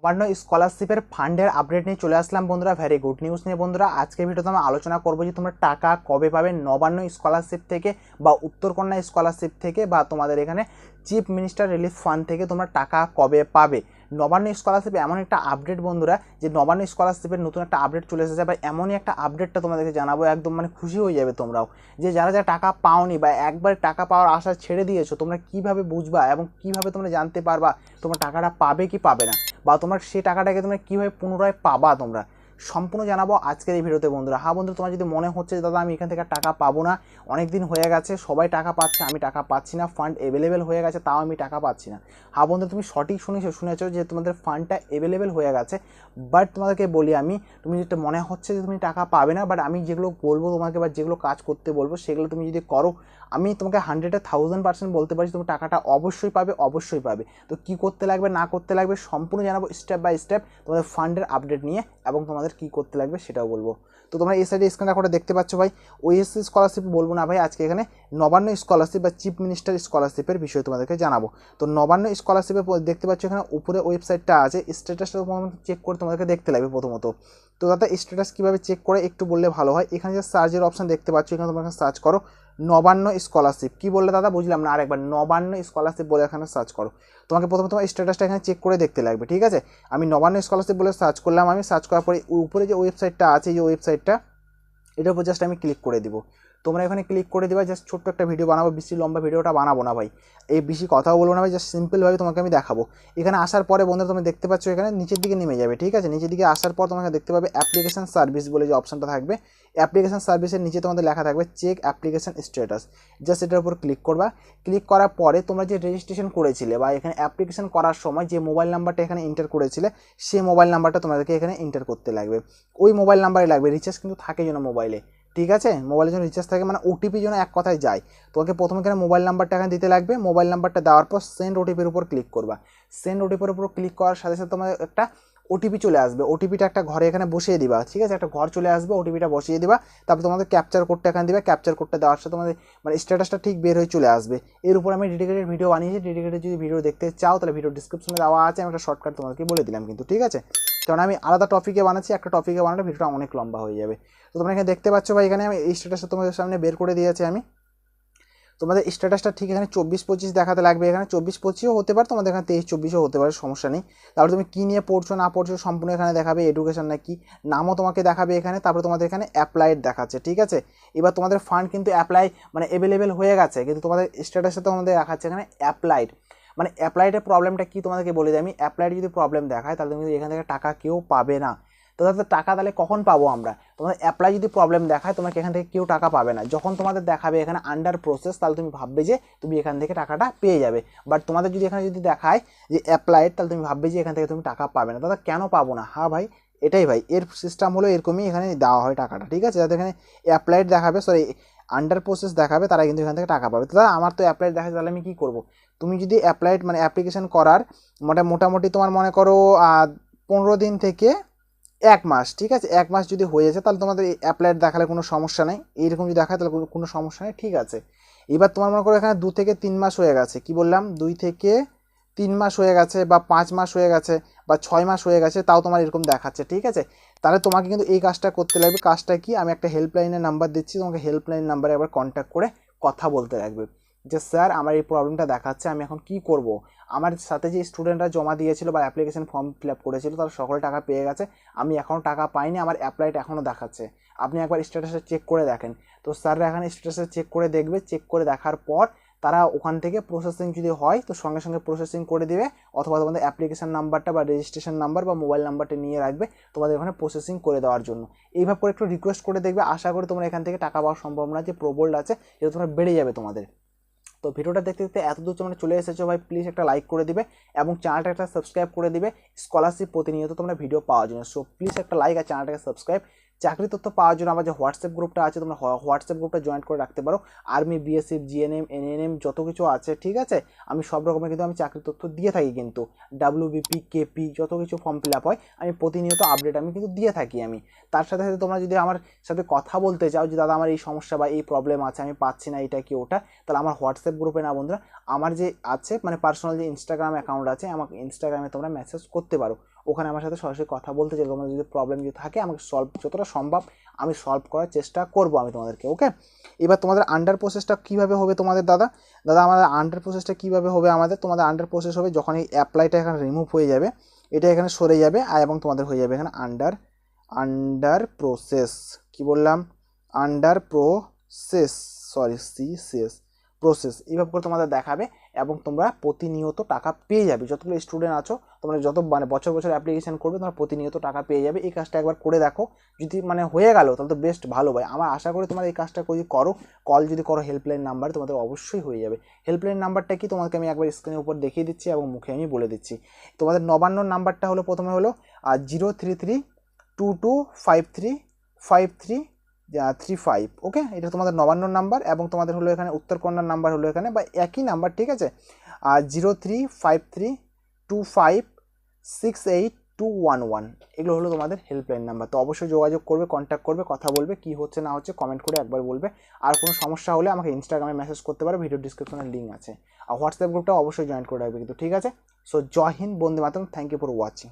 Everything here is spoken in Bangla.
নবান্ন স্কলারশিপের ফান্ডের আপডেট নিয়ে চলে আসলাম বন্ধুরা। ভেরি গুড নিউজ নিয়ে বন্ধুরা। আজকের ভিডিওতে আমরা আলোচনা করবো যে তোমরা টাকা কবে পাবে নবান্ন স্কলারশিপ থেকে বা উত্তরকন্যা স্কলারশিপ থেকে বা তোমাদের এখানে চিফ মিনিস্টার রিলিফ ফান্ড থেকে তোমরা টাকা কবে পাবে। নবান্ন স্কলারশিপ এমন একটা আপডেট বন্ধুরা, যে নবান্ন স্কলারশিপের নতুন একটা আপডেট চলে এসেছে বা এমনই একটা আপডেটটা তোমাদেরকে জানাবো, একদম খুশি হয়ে যাবে তোমরাও, যে যারা যারা টাকা পাওনি বা একবার টাকা পাওয়ার আশা ছেড়ে দিয়েছো, তোমরা কিভাবে বুঝবা এবং কিভাবে তোমরা জানতে পারবা তোমরা টাকাটা পাবে কি পাবে না, বা তোমার সেই টাকাটাকে তোমরা কীভাবে পুনরায় পাবা তোমরা সম্পূর্ণ জানাবো আজকের এই ভিডিওতে বন্ধুরা। হ্যাঁ বন্ধু, তোমার যদি মনে হচ্ছে যে দাদা আমি এখান থেকে টাকা পাবো না, অনেক দিন হয়ে গেছে সবাই টাকা পাচ্ছে, আমি টাকা পাচ্ছি না, ফান্ড অ্যাভেলেবেল হয়ে গেছে তাও আমি টাকা পাচ্ছি না। হ্যাঁ বন্ধু, তুমি সঠিক শুনেছো যে তোমাদের ফান্ডটা অ্যাভেলেবেল হয়ে গেছে, বাট তোমাদেরকে বলি আমি, তুমি যেটা মনে হচ্ছে যে তুমি টাকা পাবে না, বাট আমি যেগুলো বলবো তোমাকে বা যেগুলো কাজ করতে বলবো সেগুলো তুমি যদি করো, আমি তোমাকে 100% বলতে পারি তুমি টাকাটা অবশ্যই পাবে, অবশ্যই পাবে। তো কী করতে লাগবে না করতে লাগবে সম্পূর্ণ জানাবো স্টেপ বাই স্টেপ তোমাদের ফান্ডের আপডেট নিয়ে, এবং তোমাদের কী করতে লাগবে সেটাও বলবো। তো তোমরা এই সাইডে স্ক্রিন রেকর্ডে দেখতে পাচ্ছ ভাই, ওএসসি স্কলারশিপ বলবো না ভাই, আজকে এখানে নবান্ন স্কলারশিপ বা চিফ মিনিস্টার স্কলারশিপের বিষয়ে তোমাদেরকে জানাবো। তো নবান্ন স্কলারশিপে দেখতে পাচ্ছ এখানে উপরে ওয়েবসাইটটা আছে, স্ট্যাটাসটা চেক করে তোমাদেরকে দেখতে লাগবে প্রথমত। তো দাদা স্ট্যাটাস কীভাবে চেক করে একটু বললে ভালো হয়। এখানে যে সার্চের অপশান দেখতে পাচ্ছ, এখানে তোমরা সার্চ করো নবান্ন স্কলারশিপ। কী বললে দাদা বুঝলাম না, আরেকবার নবান্ন স্কলারশিপ বলে এখানে সার্চ করো। তোমাকে প্রথমে তোমার স্ট্যাটাসটা এখানে চেক করে দেখতে লাগবে, ঠিক আছে। আমি নবান্ন স্কলারশিপ বলে সার্চ করলাম, আমি সার্চ করার পরে উপরে যে ওয়েবসাইটটা আছে, এই যে ওয়েবসাইটটা, এটার উপর জাস্ট আমি ক্লিক করে দিব। তোমরা এখানে ক্লিক করে দিবা, জাস্ট ছোট্ট একটা ভিডিও বানাবো, বেশি লম্বা ভিডিওটা বানাবো না ভাই, এই বেশি কথাও বলবো না ভাই, জাস্ট সিম্পলভাবে তোমাকে আমি দেখাবো। এখানে আসার পরে বন্ধুরা তুমি দেখতে পাচ্ছ এখানে নিচের দিকে নেমে যাবে, ঠিক আছে। নিচের দিকে আসার পর তোমাকে দেখতে পাবে অ্যাপ্লিকেশন সার্ভিস বলে যে অপশনটা থাকবে, অ্যাপ্লিকেশন সার্ভিসের নিচে তোমাদের লেখা থাকবে চেক অ্যাপ্লিকেশন স্ট্যাটাস। জাস্ট এটার উপর ক্লিক করবা। ক্লিক করার পরে তোমরা যে রেজিস্ট্রেশন করেছিলে বা এখানে অ্যাপ্লিকেশন করার সময় যে মোবাইল নাম্বারটা এখানে এন্টার করেছিলে, সেই মোবাইল নাম্বারটা তোমাদেরকে এখানে এন্টার করতে লাগবে। ওই মোবাইল নাম্বারে লাগবে, রিচার্জ কিন্তু থাকে যেন মোবাইলে, ঠিক আছে। মোবাইলের জন্য রিচার্জ থাকে, ওটিপি যেন এক কথায় যায়। তোমাকে প্রথমে এখানে মোবাইল নাম্বারটা এখানে দিতে লাগবে। মোবাইল নাম্বারটা দেওয়ার পর সেন্ড ওটিপির উপর ক্লিক করবা। সেন্ড ওটিপির উপর ক্লিক করার সাথে সাথে তোমার একটা ওটিপি চলে আসবে। ওটিপিটা একটা ঘরে এখানে বসিয়ে দিবা, ঠিক আছে। একটা ঘর চলে আসবে, ওটিপিটা বসিয়ে দিবা। তারপর তোমাদের ক্যাপচার কোডটা এখানে দিবা। ক্যাপচার কোডটা দেওয়ার সাথে তোমাদের স্ট্যাটাসটা ঠিক বের হয়ে চলে আসবে। এর উপর আমি ডেডিকেটেড ভিডিও বানিয়েছি, ডেডিকেটেড যদি ভিডিও দেখতে চাও তাহলে ভিডিও ডিসক্রিপশনে দেওয়া আছে, আমি একটা শর্টকাট তোমাদেরকে বলে দিলাম কিন্তু, ঠিক আছে। কারণ আমি আলাদা টপিকে বানাচ্ছি, একটা টপিকে বানালে ভিডিওটা অনেক লম্বা হয়ে যাবে। তো তোমরা এখানে দেখতে পাচ্ছ ভাই, এখানে আমি এই স্ট্যাটাসটা তোমাদের সামনে বের করে দিয়েছি আমি। তোমাদের স্ট্যাটাসটা ঠিক এখানে 24-25 দেখাতে লাগবে, এখানে 24-25ও হতে পারে, তোমাদের এখানে 23-24ও হতে পারে, সমস্যা নেই। তারপরে তুমি কী নিয়ে পড়ছো না পড়ছো সম্পূর্ণ এখানে দেখাবে, এডুকেশন নাকি নামও তোমাকে দেখাবে এখানে। তারপরে তোমাদের এখানে অ্যাপ্লাইড দেখাচ্ছে, ঠিক আছে। এবার তোমাদের ফান্ড কিন্তু অ্যাপ্লাই অ্যাভেলেবেল হয়ে গেছে, কিন্তু তোমাদের স্ট্যাটাসে তোমাদের দেখাচ্ছে এখানে অ্যাপ্লাইড। অ্যাপ্লাইডের প্রবলেমটা কি তোমাদেরকে বলে দিই আমি। অ্যাপ্লাইড যদি প্রবলেম দেখায় তাহলে তুমি এখান থেকে টাকা কেউ পাবে না। তো তাদের টাকা তাহলে কখন পাবো আমরা? তোমাদের অ্যাপ্লাই যদি প্রবলেম দেখায় তোমাকে এখান থেকে কেউ টাকা পাবে না। যখন তোমাদের দেখাবে এখানে আন্ডার প্রসেস, তাহলে তুমি ভাববে যে তুমি এখান থেকে টাকাটা পেয়ে যাবে। বাট তোমাদের যদি এখানে যদি দেখায় যে অ্যাপ্লাইড, তাহলে তুমি ভাববে যে এখান থেকে তুমি টাকা পাবে না। দাদা কেন পাবো না? হ্যাঁ ভাই, এটাই ভাই, এর সিস্টেম হলো এরকমই, এখানে দেওয়া হয় টাকাটা, ঠিক আছে। যাদের এখানে অ্যাপ্লাইড দেখাবে, সরি আন্ডার প্রসেস দেখাবে, তারা কিন্তু এখান থেকে টাকা পাবে। দাদা আমার তো অ্যাপ্লাইড দেখাচ্ছে, তাহলে আমি কী করবো? তুমি যদি অ্যাপ্লাইড অ্যাপ্লিকেশন করার মোটামুটি তোমার মনে করো 15 দিন থেকে 1 মাস, ঠিক আছে। 1 মাস যদি হয়ে যায় তাহলে তোমাদের অ্যাপ্লাইড দেখালে কোনো সমস্যা নেই। এইরকম যদি দেখায় তাহলে কোনো সমস্যা নেই, ঠিক আছে। এবার তোমার মনে করো এখানে 2 থেকে 3 মাস হয়ে গেছে, কি বললাম 2 থেকে 3 মাস হয়ে গেছে, বা 5 মাস হয়ে গেছে, বা 6 মাস হয়ে গেছে, তাও তোমার এরকম দেখাচ্ছে, ঠিক আছে। তাহলে তোমাকে কিন্তু এই কাজটা করতে লাগবে। কাজটা কি, আমি একটা হেল্পলাইনের নাম্বার দিচ্ছি, তোমাকে হেল্পলাইন নাম্বারে একবার কন্ট্যাক্ট করে কথা বলতে লাগবে যে স্যার আমার এই প্রবলেমটা দেখাচ্ছে, আমি এখন কি করব। আমার সাথে যে স্টুডেন্টরা জমা দিয়েছিল বা অ্যাপ্লিকেশন ফর্ম ফিল আপ করেছিল তারা সকলে টাকা পেয়ে গেছে, আমি এখনও টাকা পাইনি, আমার অ্যাপ্লাইড এখনও দেখাচ্ছে, আপনি একবার স্ট্যাটাসটা চেক করে দেখেন। তো স্যাররা এখানে স্ট্যাটাসটা চেক করে দেখবে, চেক করে দেখার পর তারা ওখান থেকে প্রসেসিং যদি হয় তো সঙ্গে সঙ্গে প্রসেসিং করে দেবে, অথবা তোমাদের অ্যাপ্লিকেশন নাম্বারটা বা রেজিস্ট্রেশন নাম্বার বা মোবাইল নাম্বারটা নিয়ে রাখবে তোমাদের ওখানে প্রসেসিং করে দেওয়ার জন্য। এইভাবে করে একটু রিকোয়েস্ট করে দেখবে, আশা করি তোমরা এখান থেকে টাকা পাওয়ার সম্ভাবনা যে প্রবল আছে এটা তোমরা বেড়ে যাবে তোমাদের। তো ভিডিওটা দেখতে দেখতে এত দূর তোমরা চলে এসেছো ভাই, প্লিজ একটা লাইক করে দিবে এবং চ্যানেলটা একটা সাবস্ক্রাইব করে দিবে স্কলারশিপ প্রতিনিয়ত তোমরা ভিডিও পাওয়ার জন্য। সো প্লিজ একটা লাইক আর চ্যানেলটাকে সাবস্ক্রাইব। চাকরি তথ্য পাওয়ার জন্য আমার যে হোয়াটসঅ্যাপ গ্রুপটা আছে তোমরা হোয়াটসঅ্যাপ গ্রুপটা জয়েন করে রাখতে পারো। আর্মি, বিএসএফ, জিএনএম, এনএনএম যত কিছু আছে, ঠিক আছে, আমি সব রকমের কিন্তু আমি চাকরি তথ্য দিয়ে থাকি কিন্তু। ডাব্লিউবিপি, কেপি যত কিছু ফর্ম ফিল আপ হয় আমি প্রতিনিয়ত আপডেট আমি কিন্তু দিয়ে থাকি আমি। তার সাথে সাথে তোমরা যদি আমার সাথে কথা বলতে চাও যে দাদা আমার এই সমস্যা বা এই প্রবলেম আছে, আমি পাচ্ছি না এটা কি ওটা, তাহলে আমার হোয়াটসঅ্যাপ গ্রুপে না বন্ধুরা আমার যে আছে মানে পার্সোনাল যে ইনস্টাগ্রাম অ্যাকাউন্ট আছে, আমাকে ইনস্টাগ্রামে তোমরা মেসেজ করতে পারো, ওখানে আমার সাথে সরাসরি কথা বলতে চাই, তোমাদের যদি প্রবলেম যদি থাকে আমাকে যতটা সম্ভব আমি সলভ করার চেষ্টা করব আমি তোমাদেরকে। ওকে, এবার তোমাদের আন্ডার প্রসেসটা কীভাবে হবে তোমাদের দাদা আমাদের আন্ডার প্রসেসটা কীভাবে হবে তোমাদের আন্ডার প্রসেস হবে যখন এই অ্যাপ্লাইটা এখানে রিমুভ হয়ে যাবে, এটা এখানে সরে যাবে এবং তোমাদের হয়ে যাবে এখানে আন্ডার প্রসেস, কি বললাম, under process, sorry CS process, এইভাবে করে তোমাদের দেখাবে এবং তোমরা প্রতিনিয়ত টাকা পেয়ে যাবে। যতগুলো স্টুডেন্ট আছো তোমরা যত মানে বছর অ্যাপ্লিকেশন করবে তোমরা প্রতিনিয়ত টাকা পেয়ে যাবে। এই কাজটা একবার করে দেখো, যদি মানে হয়ে গেল তাহলে তো বেস্ট, ভালো ভাই। আমার আশা করি তোমরা এই কাজটা যদি করো, যদি করো হেল্পলাইন নাম্বার, তোমাদের অবশ্যই হয়ে যাবে। হেল্পলাইন নাম্বারটা কি তোমাকে আমি একবার স্ক্রিনের উপর দেখিয়ে দিচ্ছি এবং মুখে আমি বলে দিচ্ছি। তোমাদের নবান্নর নাম্বারটা হলো প্রথমে হলো 03322535335। ওকে, এটা তোমাদের নবান্নর নাম্বার এবং তোমাদের হলো এখানে উত্তরকন্যার নাম্বার হলো এখানে বা একই নাম্বার, ঠিক আছে, 035325668211, এগুলো হলো তোমাদের হেল্পলাইন নাম্বার। তো অবশ্যই যোগাযোগ করবে, কন্ট্যাক্ট করবে, কথা বলবে, কি হচ্ছে না হচ্ছে কমেন্ট করে একবার বলবে। আর কোনো সমস্যা হলে আমাকে ইনস্টাগ্রামে মেসেজ করতে পারো, ভিডিও ডিসক্রিপশনের লিঙ্ক আছে। আর হোয়াটসঅ্যাপ গ্রুপটা অবশ্যই জয়েন করে রাখবে কিন্তু, ঠিক আছে। So Jai Hind, Vande Mataram, thank you for watching.